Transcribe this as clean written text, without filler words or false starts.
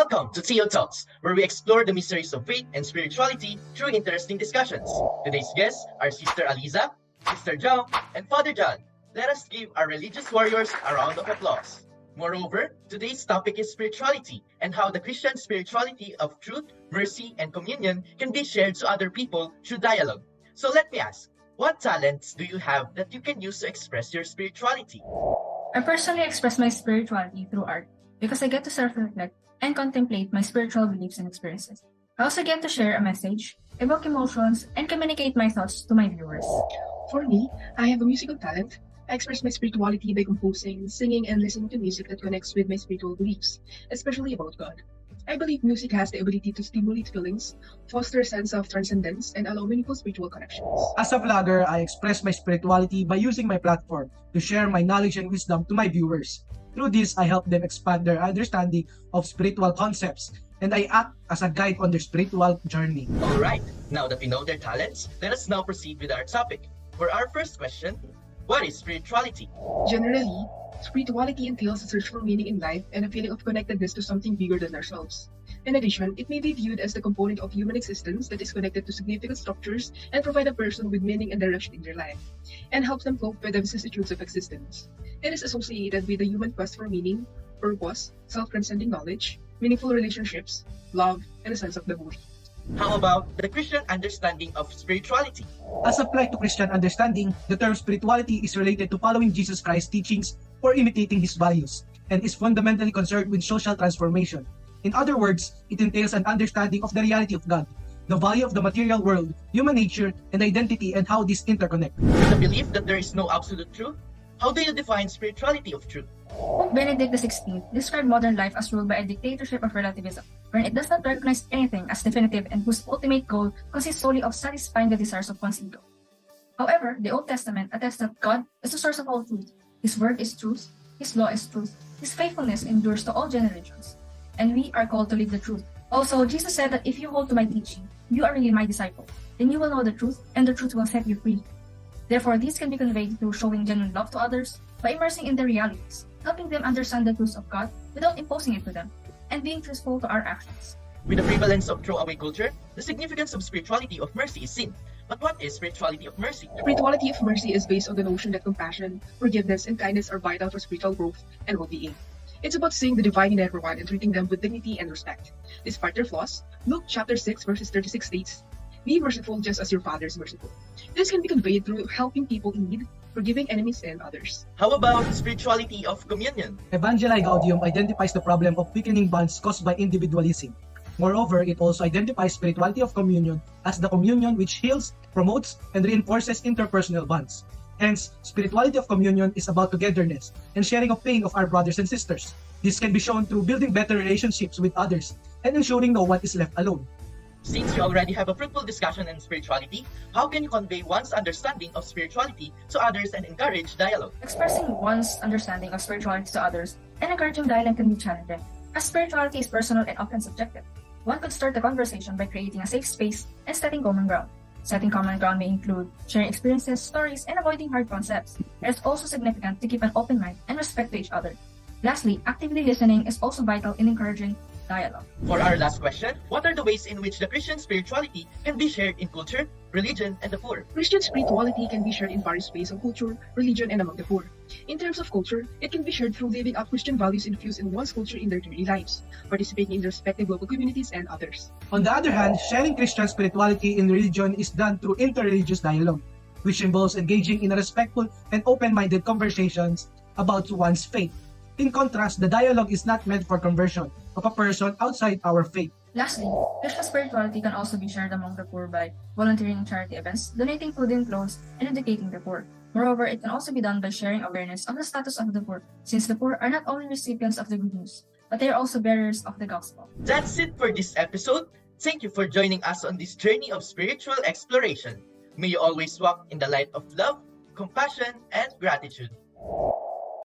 Welcome to Theo Talks, where we explore the mysteries of faith and spirituality through interesting discussions. Today's guests are Sister Aliza, Sister Jo, and Father John. Let us give our religious warriors a round of applause. Moreover, today's topic is spirituality and how the Christian spirituality of truth, mercy, and communion can be shared to other people through dialogue. So let me ask, what talents do you have that you can use to express your spirituality? I personally express my spirituality through art because I get to self-reflect and contemplate my spiritual beliefs and experiences. I also get to share a message, evoke emotions, and communicate my thoughts to my viewers. For me, I have a musical talent. I express my spirituality by composing, singing, and listening to music that connects with my spiritual beliefs, especially about God. I believe music has the ability to stimulate feelings, foster a sense of transcendence, and allow meaningful spiritual connections. As a vlogger, I express my spirituality by using my platform to share my knowledge and wisdom to my viewers. Through this, I help them expand their understanding of spiritual concepts, and I act as a guide on their spiritual journey. Alright, now that we know their talents, let us now proceed with our topic. For our first question, what is spirituality? Generally, spirituality entails a search for meaning in life and a feeling of connectedness to something bigger than ourselves. In addition, it may be viewed as the component of human existence that is connected to significant structures and provide a person with meaning and direction in their life, and helps them cope with the vicissitudes of existence. It is associated with the human quest for meaning, purpose, self-transcending knowledge, meaningful relationships, love, and a sense of devotion. How about the Christian understanding of spirituality? As applied to Christian understanding, the term spirituality is related to following Jesus Christ's teachings or imitating his values, and is fundamentally concerned with social transformation. In other words, it entails an understanding of the reality of God, the value of the material world, human nature, and identity, and how these interconnect. With the belief that there is no absolute truth, how do you define spirituality of truth? Pope Benedict XVI described modern life as ruled by a dictatorship of relativism, wherein it does not recognize anything as definitive and whose ultimate goal consists solely of satisfying the desires of one's ego. However, the Old Testament attests that God is the source of all truth. His word is truth, His law is truth, His faithfulness endures to all generations, and we are called to live the truth. Also, Jesus said that if you hold to my teaching, you are really my disciple. Then you will know the truth, and the truth will set you free. Therefore, these can be conveyed through showing genuine love to others, by immersing in their realities, helping them understand the truths of God without imposing it to them, and being truthful to our actions. With the prevalence of throwaway culture, the significance of spirituality of mercy is seen. But what is spirituality of mercy? Spirituality of mercy is based on the notion that compassion, forgiveness, and kindness are vital for spiritual growth and well-being. It's about seeing the divine in everyone and treating them with dignity and respect. Despite their flaws, Luke chapter 6 verses 36 states, "Be merciful just as your Father is merciful." This can be conveyed through helping people in need, forgiving enemies and others. How about spirituality of communion? Evangelii Gaudium identifies the problem of weakening bonds caused by individualism. Moreover, it also identifies spirituality of communion as the communion which heals, promotes, and reinforces interpersonal bonds. Hence, spirituality of communion is about togetherness and sharing of pain of our brothers and sisters. This can be shown through building better relationships with others and ensuring no one is left alone. Since you already have a fruitful discussion on spirituality, how can you convey one's understanding of spirituality to others and encourage dialogue? Expressing one's understanding of spirituality to others and encouraging dialogue can be challenging, as spirituality is personal and often subjective. One could start the conversation by creating a safe space and setting common ground. Setting common ground may include sharing experiences, stories, and avoiding hard concepts. It is also significant to keep an open mind and respect to each other. Lastly, actively listening is also vital in encouraging dialogue. For our last question, what are the ways in which the Christian spirituality can be shared in culture, religion, and the poor? Christian spirituality can be shared in various ways of culture, religion, and among the poor. In terms of culture, it can be shared through living out Christian values infused in one's culture in their daily lives, participating in their respective local communities and others. On the other hand, sharing Christian spirituality in religion is done through interreligious dialogue, which involves engaging in a respectful and open-minded conversations about one's faith. In contrast, the dialogue is not meant for conversion of a person outside our faith. Lastly, Christian spirituality can also be shared among the poor by volunteering in charity events, donating food and clothes, and educating the poor. Moreover, it can also be done by sharing awareness of the status of the poor, since the poor are not only recipients of the good news, but they are also bearers of the gospel. That's it for this episode. Thank you for joining us on this journey of spiritual exploration. May you always walk in the light of love, compassion, and gratitude.